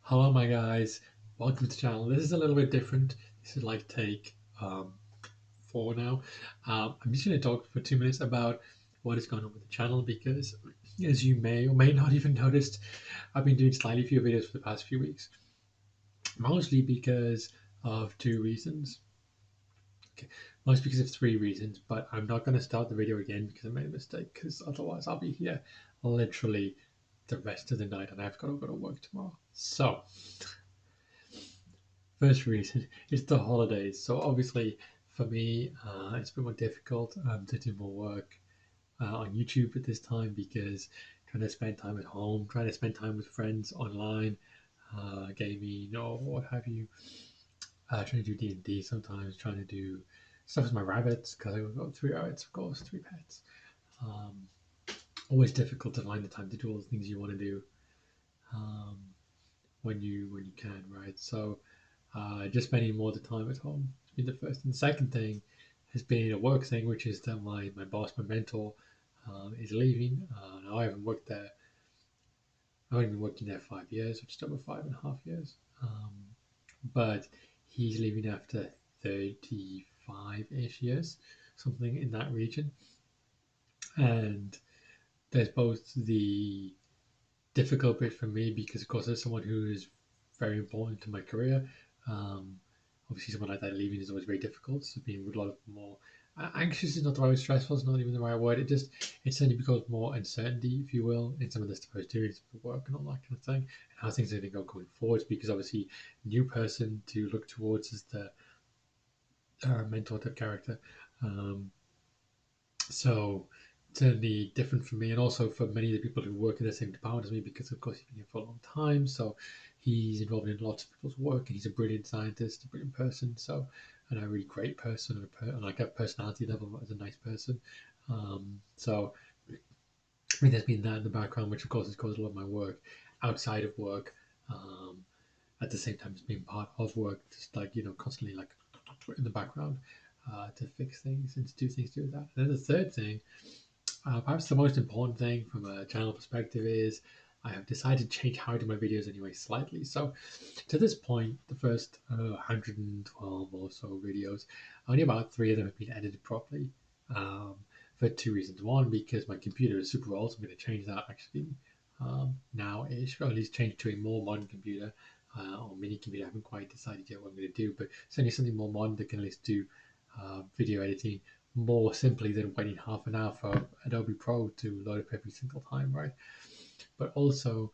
Hello, my guys. Welcome to the channel. This is a little bit different. This is like take four now. I'm just going to talk for 2 minutes about what is going on with the channel because, as you may or may not even noticed, I've been doing slightly fewer videos for the past few weeks, mostly because of two reasons. Okay, mostly because of three reasons, but I'm not going to start the video again because I made a mistake. Because otherwise, I'll be here literally the rest of the night, and I've got to go to work tomorrow. So. First reason is the holidays. So obviously, for me, it's been more difficult to do more work on YouTube at this time because trying to spend time at home, trying to spend time with friends online, gaming or what have you. Trying to do D&D sometimes, trying to do stuff with my rabbits because I've got three rabbits, of course, three pets. Um, Always difficult to find the time to do all the things you want to do um, when you can, right? So just spending more of the time at home has been the first. And the second thing has been a work thing, which is that my boss, my mentor, is leaving. Now I haven't worked there. I've only been working there 5 years, or just over 5.5 years. But he's leaving after 35-ish years, something in that region. And there's both the difficult bit for me because, of course, as someone who is very important to my career, um, obviously someone like that leaving is always very difficult. So being a lot of more anxious is not the right word. Stressful is not even the right word. It certainly becomes more uncertainty, if you will, in some of the stuff I was doing, the work and all that kind of thing, and how things are going to go going forwards. Because obviously, new person to look towards is the mentor type character. Um, so certainly different for me, and also for many of the people who work in the same department as me, because of course he's been here for a long time. So he's involved in lots of people's work, and he's a brilliant scientist, a brilliant person. So, and a really great person, and like a personality level as a nice person. So I mean, there's been that in the background, which of course has caused a lot of my work outside of work. Um, at the same time as being part of work, just like constantly like in the background to fix things and to do things to do that. And then the third thing, perhaps the most important thing from a channel perspective, is I have decided to change how I do my videos anyway slightly. So to this point, the first 112 or so videos, only about three of them have been edited properly. For two reasons. One, because my computer is super old, so I'm going to change that actually now-ish, or at least change to a more modern computer or mini computer. I haven't quite decided yet what I'm going to do, but certainly something more modern that can at least do video editing more simply than waiting half an hour for Adobe Pro to load up every single time, right? But also,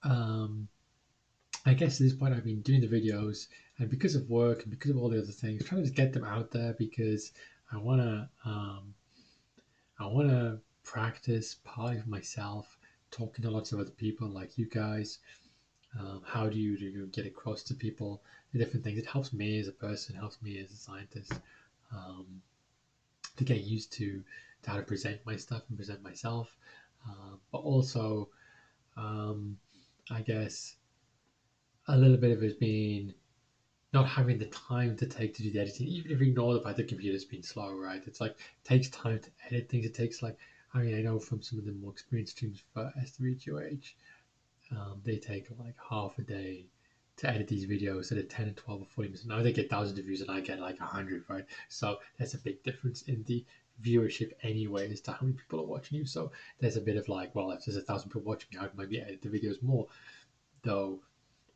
um, I guess at this point I've been doing the videos, and because of work and because of all the other things, trying to just get them out there because I wanna um, I wanna practice part of myself talking to lots of other people like you guys. How do you get across to people the different things? It helps me as a person, helps me as a scientist. Um, to get used to how to present my stuff and present myself. But also, um, I guess a little bit of it being not having the time to take to do the editing, even if you ignore the fact the computer's been slow, right? It's like it takes time to edit things. It takes like, I mean, I know from some of the more experienced streams for S3QH, they take like half a day to edit these videos that are 10 and 12 or 40 minutes. Now they get thousands of views and I get like 100, right? So there's a big difference in the viewership anyway as to how many people are watching you. So there's a bit of like, well, if there's 1,000 people watching me, I might be edit the videos more. Though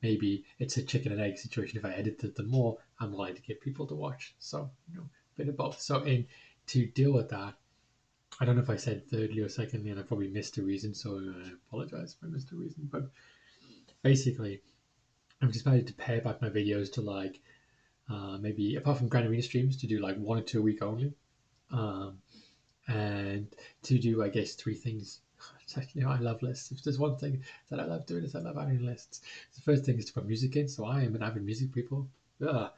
maybe it's a chicken and egg situation. If I edited them more, I'm likely to get people to watch. So, a bit of both. So to deal with that, I don't know if I said thirdly or secondly, and I probably missed a reason, so I apologize if I missed a reason. But basically, I've decided to pare back my videos to like maybe apart from Grand Arena streams to do like 1 or 2 a week only, um, and to do I guess three things. It's like, I love lists. If there's one thing that I love doing is I love adding lists. The first thing is to put music in. So I am an avid music people. Mirror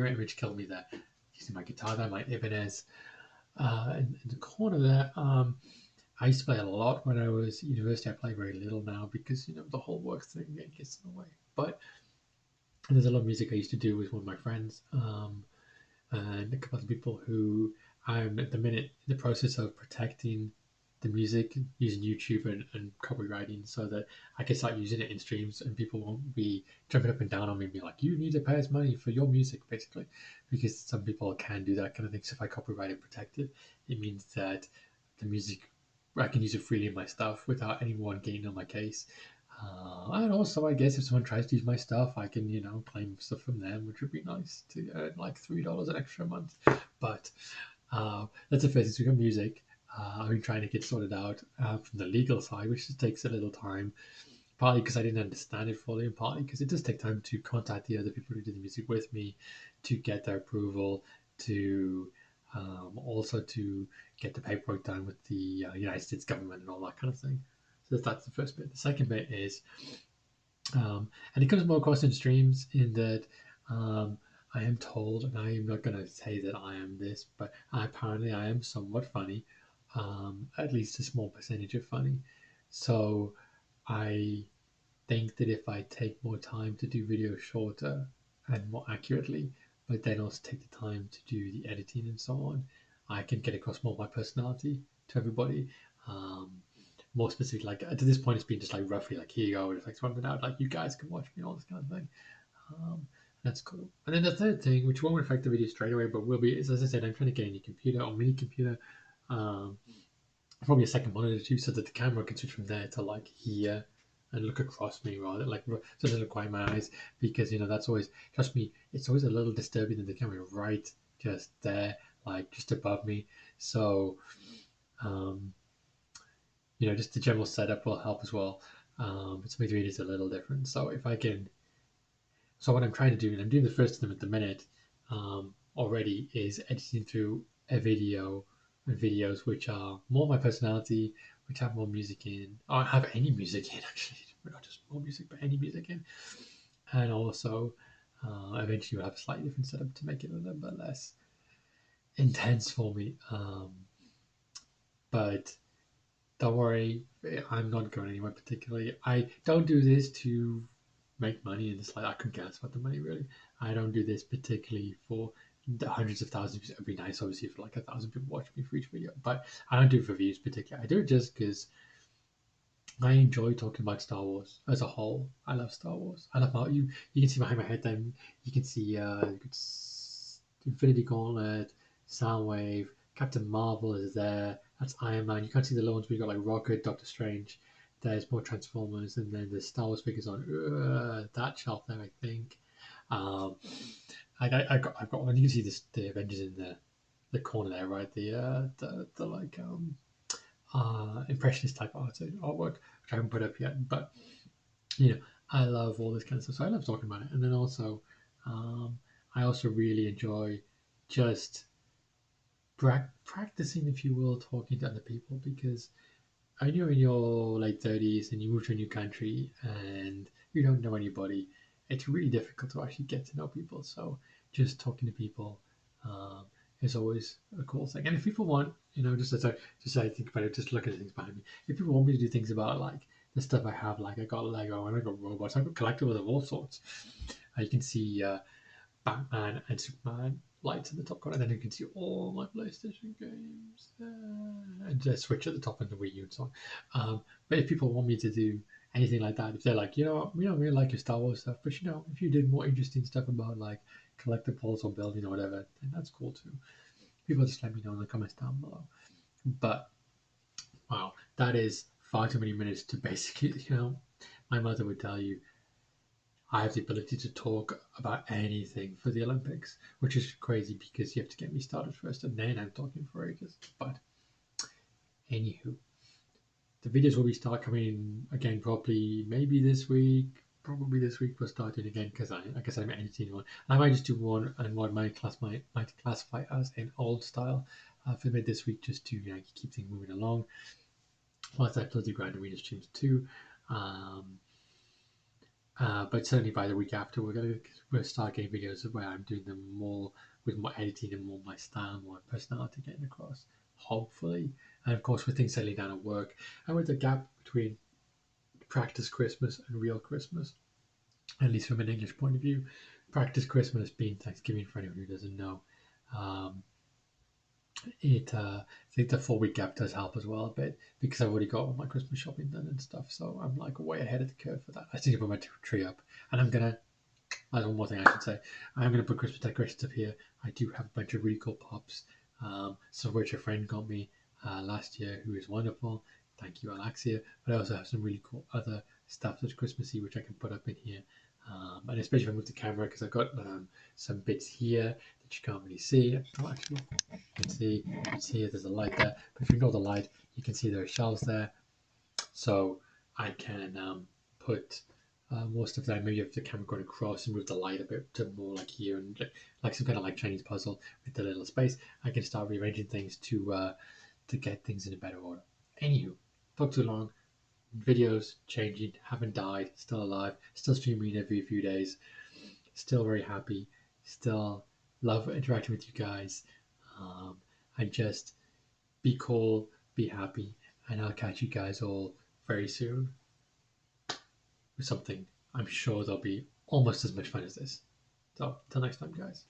image killed me there. Using my guitar there, my Ibanez. In the corner there, I used to play a lot when I was at university. I play very little now because the whole work thing gets in the way. But there's a lot of music I used to do with one of my friends, and a couple of people who I'm at the minute in the process of protecting the music using YouTube and copywriting so that I can start using it in streams and people won't be jumping up and down on me and be like, you need to pay us money for your music, basically. Because some people can do that kind of thing. So if I copyright and protect it, it means that the music, I can use it freely in my stuff without anyone getting on my case. And also, I guess if someone tries to use my stuff, I can, claim stuff from them, which would be nice to earn like $3 an extra a month. But that's the first thing. So we got music. I've been trying to get sorted out from the legal side, which just takes a little time. Partly because I didn't understand it fully, and partly because it does take time to contact the other people who did the music with me, to get their approval, to also to get the paperwork done with the United States government and all that kind of thing. So that's the first bit. The second bit is, and it comes more across in streams in that um, I am told, and I am not going to say that I am this, but apparently I am somewhat funny, at least a small percentage of funny. So I think that if I take more time to do videos shorter and more accurately, but then also take the time to do the editing and so on, I can get across more of my personality to everybody. Um, More specific, like to this point, it's been just like roughly like, here you go, it takes 1 minute out, like you guys can watch me, all this kind of thing. That's cool. And then the third thing, which won't affect the video straight away, but will be, is as I said, I'm trying to get a new computer or mini computer, um, probably a second monitor too, so that the camera can switch from there to like here and look across me rather like so it doesn't look quite in my eyes, because that's always, trust me, it's always a little disturbing that the camera right just there, like just above me. So um, just the general setup will help as well. It's make the videos a little different. So if I can, so what I'm trying to do, and I'm doing the first of them at the minute already, is editing through a video and videos which are more my personality, which have more music in, or have any music in actually, not just more music, but any music in, and also eventually we'll have a slightly different setup to make it a little bit less intense for me. But don't worry, I'm not going anywhere particularly. I don't do this to make money, and it's like I couldn't care less about the money really. I don't do this particularly for the hundreds of thousands. It'd be nice, obviously, for like 1,000 people watch me for each video, but I don't do it for views particularly. I do it just because I enjoy talking about Star Wars as a whole. I love Star Wars. I love how you can see behind my head. Then you can see Infinity Gauntlet, Soundwave, Captain Marvel is there. That's Iron Man. You can't see the low ones, but you got like Rocket, Doctor Strange. There's more Transformers, and then there's Star Wars figures on that shelf there, I think. Um, I've got one. You can see this, the Avengers in the corner there, right? The like impressionist type artwork, which I haven't put up yet. But I love all this kind of stuff, so I love talking about it. And then also, I also really enjoy just practicing, if you will, talking to other people, because when you're in your late 30s and you move to a new country and you don't know anybody, it's really difficult to actually get to know people. So just talking to people is always a cool thing. And if people want, just as I think about it, just look at the things behind me. If people want me to do things about like the stuff I have, like I got Lego and I got robots, I've got collectibles of all sorts. You can see Batman and Superman lights in the top corner, and then you can see all my PlayStation games and the Switch at the top and the Wii U and so on. But if people want me to do anything like that, if they're like, we don't really like your Star Wars stuff, but if you did more interesting stuff about like collectibles or building or whatever, then that's cool too. People just let me know in the comments down below. But wow, that is far too many minutes to basically, my mother would tell you I have the ability to talk about anything for the Olympics, which is crazy because you have to get me started first and then I'm talking for ages. But anywho, the videos will be start coming again probably maybe this week. Probably this week we'll start doing again because I guess I'm editing one. I might just do one and what might classify as an old style for me this week, just to keep things moving along. Plus I upload the Grand Arena streams too. But certainly by the week after, we'll start getting videos where I'm doing them more with more editing and more my style, more personality getting across, hopefully. And of course, with things settling down at work and with the gap between practice Christmas and real Christmas, at least from an English point of view, practice Christmas being Thanksgiving for anyone who doesn't know. I think the 4 week gap does help as well a bit because I've already got all my Christmas shopping done and stuff. So I'm like way ahead of the curve for that. I still need to put my tree up, and I'm gonna. That's one more thing I should say. I'm gonna put Christmas decorations up here. I do have a bunch of really cool pops. Some of which a friend got me last year, who is wonderful. Thank you, Alexia. But I also have some really cool other stuff that's Christmassy, which I can put up in here. And especially if I move the camera, because I've got some bits here that you can't really see. Oh, actually, you can see there's a light there. But if you ignore the light, you can see there are shelves there. So I can put most of that. Maybe if the camera going across and move the light a bit to more like here and like some kind of like Chinese puzzle with the little space, I can start rearranging things to get things in a better order. Anywho, talk too long. Videos changing, haven't died, still alive, still streaming every few days, still very happy, still love interacting with you guys. Um, and just be cool, be happy, and I'll catch you guys all very soon with something I'm sure there'll be almost as much fun as this. So, till next time, guys.